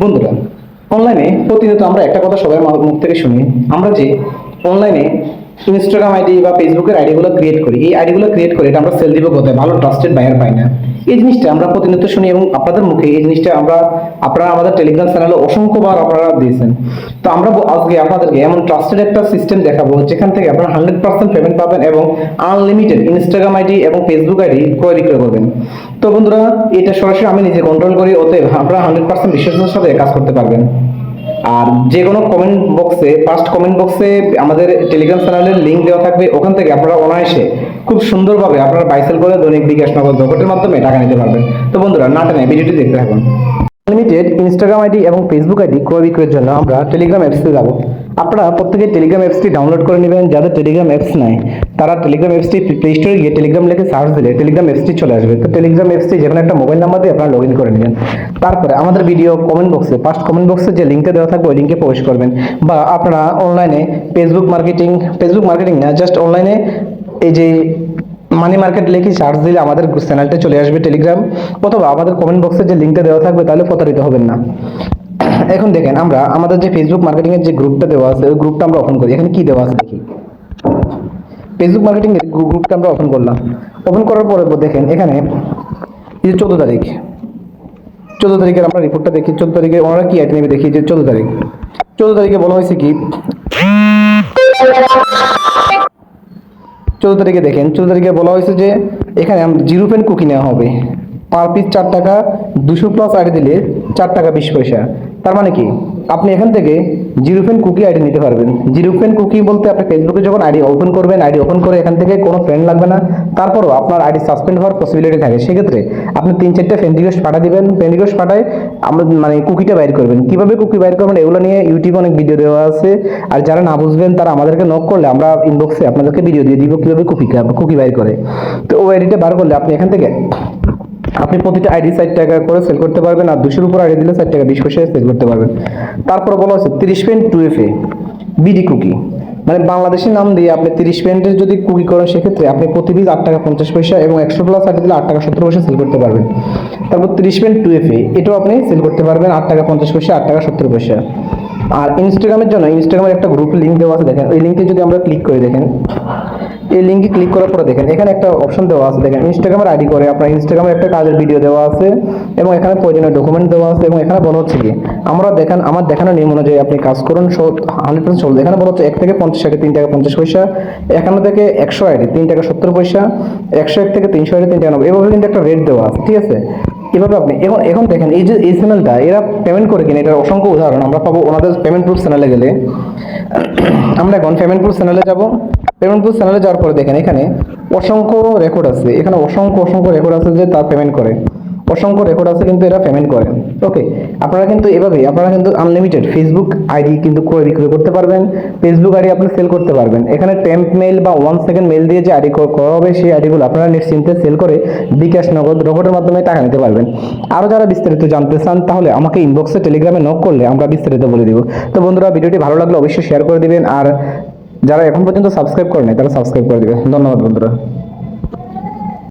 বন্ধুরা, অনলাইনে প্রতিনিয়ত আমরা একটা কথা সবাই মুখ থেকে শুনি, আমরা যে অনলাইনে ইনস্টাগ্রাম আইডি বা ফেসবুকের আইডিগুলো ক্রিয়েট করি, এই আইডিগুলো ক্রিয়েট করে এটা আমরা সেল দিব কোথায়, ভালো ট্রাস্টেড বায়ার পাই না। এই জিনিসটা আমরা প্রতিনিয়ত শুনি এবং আপনাদের মুখে এই জিনিসটা আপনারা আমাদের টেলিগ্রাম চ্যানেলে অসংখ্যবার আপনারা দিয়েছেন। তো আমরা আজকে আপনাদেরকে এমন ট্রাস্টেড একটা সিস্টেম দেখাবো যেখান থেকে আপনারা 100% পেমেন্ট পাবেন এবং আনলিমিটেড ইনস্টাগ্রাম আইডি এবং ফেসবুক আইডি ক্রয় বিক্রয় করবেন। তো বন্ধুরা, এটা সরাসরি আমি নিজে কন্ট্রোল করি, অতএব আপনারা 100% বিশ্বাসের সাথে কাজ করতে পারবেন। আর যে কোনো কমেন্ট বক্সে, ফার্স্ট কমেন্ট বক্সে আমাদের টেলিগ্রাম চ্যানেলের লিংক দেওয়া থাকবে, ওখান থেকে আপনারা অনায়াসে খুব সুন্দরভাবে আপনারা বাইসেল করে দৈনিক বিকাশ নগদ রকেটের মাধ্যমে টাকা নিতে পারবেন। তো বন্ধুরা, না টেনে ভিডিওটি দেখতে থাকুন। আনলিমিটেড ইনস্টাগ্রাম আইডি এবং ফেসবুক আইডি ক্রয় বিক্রয়ের জন্য আমরা টেলিগ্রাম অ্যাপসে যাব। আপনারা প্রত্যেকে টেলিগ্রাম অ্যাপসটি ডাউনলোড করে নেবেন। যাদের টেলিগ্রাম অ্যাপস নাই তারা টেলিগ্রাম অ্যাপসটি প্লে স্টোরে গিয়ে টেলিগ্রাম লিখে সার্চ দিলে টেলিগ্রাম অ্যাপসটি চলে আসবে। তো টেলিগ্রাম অ্যাপসটি যেখানে একটা মোবাইল নাম্বার দিয়ে আপনারা লগ ইন করে নেবেন। তারপরে আমাদের ভিডিও কমেন্ট বক্সে, ফার্স্ট কমেন্ট বক্সে যে লিঙ্কটা দেওয়া থাকবে ওই লিঙ্কে প্রবেশ করবেন। বা আপনারা অনলাইনে ফেসবুক মার্কেটিং না, জাস্ট অনলাইনে এই যে মানি মার্কেট লিখে সার্চ দিলে আমাদের চ্যানেলটা চলে আসবে টেলিগ্রাম, অথবা আমাদের কমেন্ট বক্সে যে লিঙ্কটা দেওয়া থাকবে, তাহলে প্রতারিত হবেন না। এখন দেখেন, আমরা আমাদের যে ফেসবুক মার্কেটিং এর যে গ্রুপটা দেওয়া আছে ওই গ্রুপটা আমরা ওপেন করি। এখানে কি দেওয়া আছে দেখি। ফেসবুক মার্কেটিং এর গ্রুপটা আমরা ওপেন করলাম। ওপেন করার পরে দেখেন এখানে এই যে 14 তারিখের আমরা রিপোর্টটা দেখি। 14 তারিখে ওনারা কি আইটেম দেখি যে 14 তারিখে বলা হয়েছে কি, 14 তারিখে দেখেন, 14 তারিখে বলা হয়েছে যে এখানে জিরো পেন কুকি নেওয়া হবে। পার পিস 4 টাকা, 200 প্লাস আইডি দিলে 4 টাকা 20 পয়সা। তার মানে কি, আপনি এখান থেকে জিরো পেন কুকি আইডি নিতে পারবেন। জিরো পেন কুকি বলতে আপনি ফেসবুকে যখন আইডি ওপেন করবেন, আইডি ওপেন করে এখান থেকে কোনো ফ্রেন্ড লাগবে না, তারপরও আপনার আইডি সাসপেন্ড হওয়ার পসিবিলিটি থাকে। সেক্ষেত্রে আপনি 3-4টা ফ্রেন্ড রিকোয়েস্ট পাঠা দিবেন। ফ্রেন্ড রিকোয়েস্ট পাঠায় আমরা মানে কুকিটা বাইর করবেন। কিভাবে কুকি বাইর করবেন এগুলো নিয়ে ইউটিউবে অনেক ভিডিও দেওয়া আছে। আর যারা না বুঝবেন তারা আমাদেরকে নক করলে আমরা ইনবক্সে আপনাদেরকে ভিডিও দিয়ে দিব কিভাবে কুকি বাইর করে। তো ওই আইডিটা বার করলে আপনি এখান থেকে আপনি প্রতিটা আইডি 4 টাকা করে সেল করতে পারবেন। আর 200-র উপর আইডি দিলে 4 টাকা 20 পয়সায় সেল করতে পারবেন। তারপরে বলা হচ্ছে 30 পেন 2FA বিডি কুকি, মানে বাংলাদেশের নাম দিয়ে আপনি 30 পেন্টের যদি কুকি করেন সেক্ষেত্রে আপনি প্রতি পিস 8 টাকা 50 পয়সা এবং 100 প্লাস আইডি দিলে 8 টাকা 70 পয়সা সেল করতে পারবেন। তারপর 30 পেন 2FA এটাও আপনি সেল করতে পারবেন 8 টাকা 50 পয়সা, 8 টাকা 70 পয়সা। আর ইনস্টাগ্রামের জন্য ইনস্টাগ্রামের একটা গ্রুপ লিংক দেওয়া আছে, দেখেন ওই লিংকে যদি আমরা ক্লিক করে দেখেন, এই লিঙ্কে ক্লিক করার পরে দেখেন এখানে একটা অপশন দেওয়া আছে। দেখেন ইনস্টাগ্রামের আইডি করে আপনার ইনস্টাগ্রামের একটা কাজের ভিডিও দেওয়া আছে এবং এখানে প্রয়োজনীয় ডকুমেন্ট দেওয়া আছে এবং এখানে বলা হচ্ছে কি, আমার দেখানো নিয়ম অনুযায়ী আপনি কাজ করুন 100% চলবে। এখানে বলা হচ্ছে 1 থেকে 50 আইডি 3 টাকা 50 পয়সা, 51 থেকে 100 আইডি 3 টাকা 70 পয়সা, 101 থেকে 300 আইডি 3 টাকা 90। এভাবে কিন্তু একটা রেট দেওয়া আছে, ঠিক আছে। এভাবে আপনি এখন দেখেন এই যে এই চ্যানেলটা এরা পেমেন্ট করে কিনা, এটার অসংখ্য উদাহরণ আমরা পাবো ওনাদের পেমেন্ট প্রুফ চ্যানেলে গেলে। আমরা এখন পেমেন্ট প্রুফ চ্যানেলে যাব। পেমেন্ট প্রুফ চ্যানেলে যাওয়ার পরে দেখেন এখানে অসংখ্য রেকর্ড আছে, এখানে অসংখ্য রেকর্ড আছে যে তার পেমেন্ট করে, অসংখ্য রেকর্ড আছে কিন্তু এরা পেমেন্ট করে। ওকে, আপনারা কিন্তু এভাবেই আপনারা কিন্তু আনলিমিটেড ফেসবুক আইডি কিন্তু ক্রয় বিক্রয় করতে পারবেন। ফেসবুক আইডি আপনি সেল করতে পারবেন। এখানে টেম্প মেল বা 1 সেকেন্ড মেল দিয়ে যে আইডি করা হবে সেই আইডিগুলো আপনারা নিশ্চিন্তে সেল করে বিকাশ নগদ রকেটের মাধ্যমে টাকা নিতে পারবেন। আরও যারা বিস্তারিত জানতে চান তাহলে আমাকে ইনবক্সে টেলিগ্রামে নক করলে আমরা বিস্তারিত বলে দিব। তো বন্ধুরা, ভিডিওটি ভালো লাগলে অবশ্যই শেয়ার করে দিবেন। আর যারা এখন পর্যন্ত সাবস্ক্রাইব করেনি তারা সাবস্ক্রাইব করে দিবেন। ধন্যবাদ বন্ধুরা।